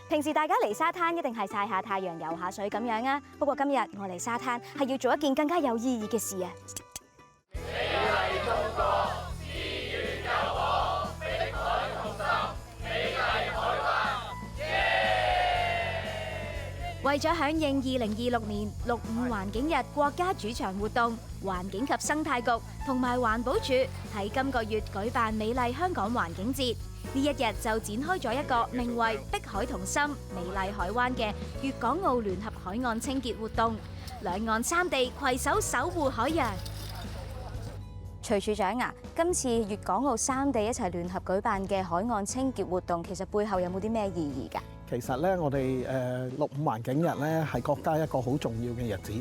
平時大家嚟沙灘一定係曬下太陽、游下水咁樣啊。不過今日我嚟沙灘係要做一件更加有意義嘅事啊！美麗中國，自願遊河，碧海同心，美麗海灣，為咗響應2026年6.5環境日國家主場活動，環境及生態局同埋環保署喺今個月舉辦美麗香港環境節。呢一日就展開咗一個名為《碧海同心，美麗海灣》嘅粵港澳聯合海岸清潔活動，兩岸三地攜手守護海洋。徐處長啊，今次粵港澳三地一齊聯合舉辦嘅海岸清潔活動，其實背後有冇啲咩意義㗎？其實咧，我哋6.5環境日咧係國家一個好重要嘅日子，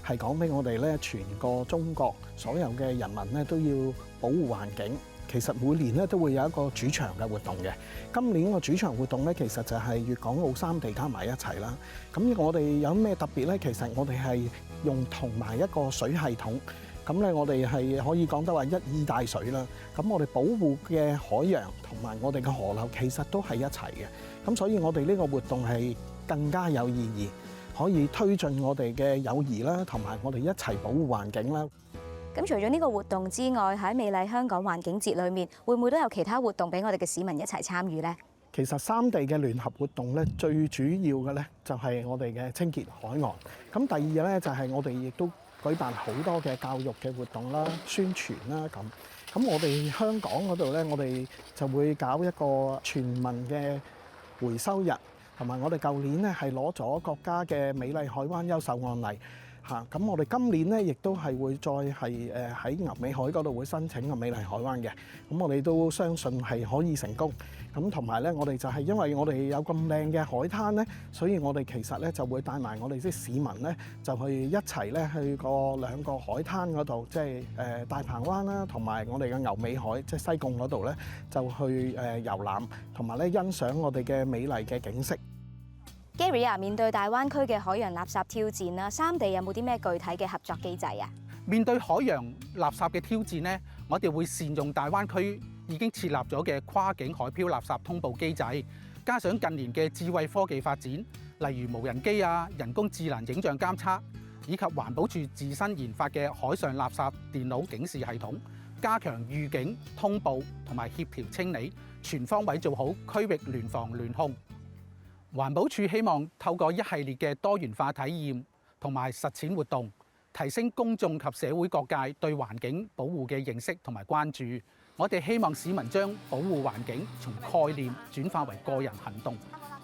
係講俾我哋咧全個中國所有嘅人民咧都要保護環境。其實每年咧都會有一個主場嘅活動嘅。今年個主場活動咧，其實就係粵港澳三地加埋一齊啦。咁我哋有咩特別咧？其實我哋係用同埋一個水系統。咁咧，我哋係可以講得話一衣帶水啦。咁我哋保護嘅海洋同埋我哋嘅河流，其實都係一齊嘅。咁所以我哋呢個活動係更加有意義，可以推進我哋嘅友誼啦，同埋我哋一齊保護環境啦。咁除咗呢個活動之外，喺美麗香港環境節裏面，會唔會都有其他活動俾我哋嘅市民一齊參與呢？其實三地嘅聯合活動咧，最主要嘅咧就係我哋嘅清潔海岸。咁第二咧就係我哋亦都舉辦好多嘅教育嘅活動啦、宣傳啦咁。咁我哋香港嗰度咧，我哋就會搞一個全民嘅回收日，同埋我哋舊年咧係攞咗國家嘅美麗海灣優秀案例。咁我哋今年咧，亦都係會再係喺牛尾海嗰度會申請個美麗海灣嘅。咁我哋都相信係可以成功。咁同埋咧，我哋就係因為我哋有咁靚嘅海灘咧，所以我哋其實咧就會帶埋我哋啲市民咧，就去一齊咧去個兩個海灘嗰度，即係大鵬灣啦，同埋我哋嘅牛尾海，即係西貢嗰度咧，就去遊覽，同埋咧欣賞我哋嘅美麗嘅景色。Gary 啊，面對大灣區嘅海洋垃圾挑戰啦，三地有冇啲咩具體嘅合作機制啊？面對海洋垃圾嘅挑戰呢，我哋會善用大灣區已經設立咗嘅跨境海漂垃圾通報機制，加上近年嘅智慧科技發展，例如無人機啊、人工智能影像監測，以及環保署自身研發嘅海上垃圾電腦警示系統，加強預警、通報同埋協調清理，全方位做好區域聯防聯控。環保署希望透過一系列嘅多元化體驗同埋實踐活動，提升公眾及社會各界對環境保護嘅認識同埋關注。我哋希望市民將保護環境從概念轉化為個人行動，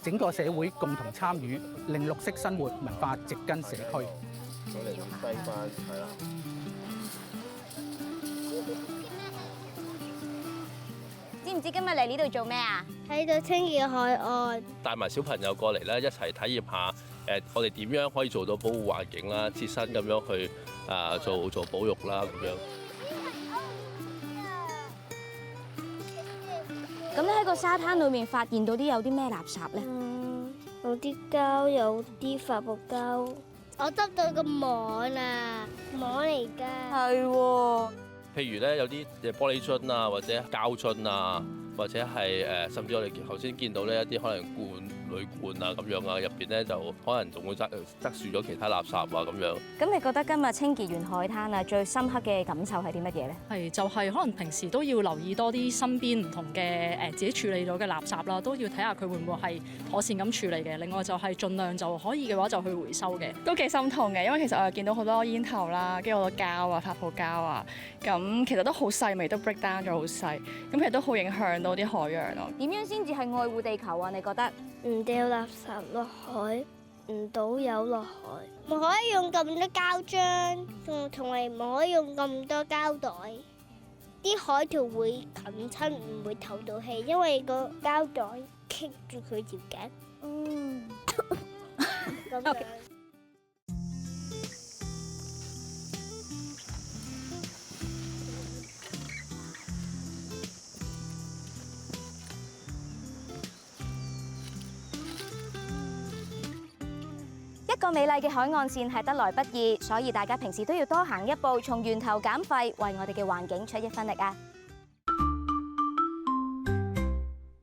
整個社會共同參與，令綠色生活文化植根社區。我哋咁低翻，係啦。知唔知今日嚟呢度做咩啊？喺度清潔海岸，帶埋小朋友過嚟咧，一齊體驗下我哋點樣可以做到保護環境啦，切身咁樣去做保育啦咁樣。咁你喺個沙灘裏面發現到有啲咩垃圾咧？有啲膠，有啲發泡膠。我執到個網啊，網嚟㗎。係喎。譬如咧有啲玻璃樽啊，或者膠樽啊，或者係甚至我哋頭先見到呢一啲可能鋁罐啊咁樣啊，入邊咧就可能仲會側樹咗其他垃圾啊咁樣。咁你覺得今日清潔完海灘啊，最深刻嘅感受係啲乜嘢咧？係就係可能平時都要留意多啲身邊唔同嘅自己處理咗嘅垃圾啦，都要睇下佢會唔會係妥善咁處理嘅。另外就係盡量就可以嘅話就去回收嘅。都幾心痛嘅，因為其實我又見到好多煙頭啦，跟住好多膠啊、發泡膠啊，咁其實都好細微，都 break down 咗好細，咁其實都好影響到啲海洋咯。點樣先至係愛護地球啊？你覺得？唔掉垃圾落海，唔倒油落海，唔可以用咁多膠漿，同埋唔可以用咁多膠袋。啲海豚會冚親，唔會透到氣，因為個膠袋棘住佢條頸。咁樣。一個美麗嘅海岸線係得來不易，所以大家平時都要多行一步，從源頭減廢，為我哋嘅環境出一分力啊！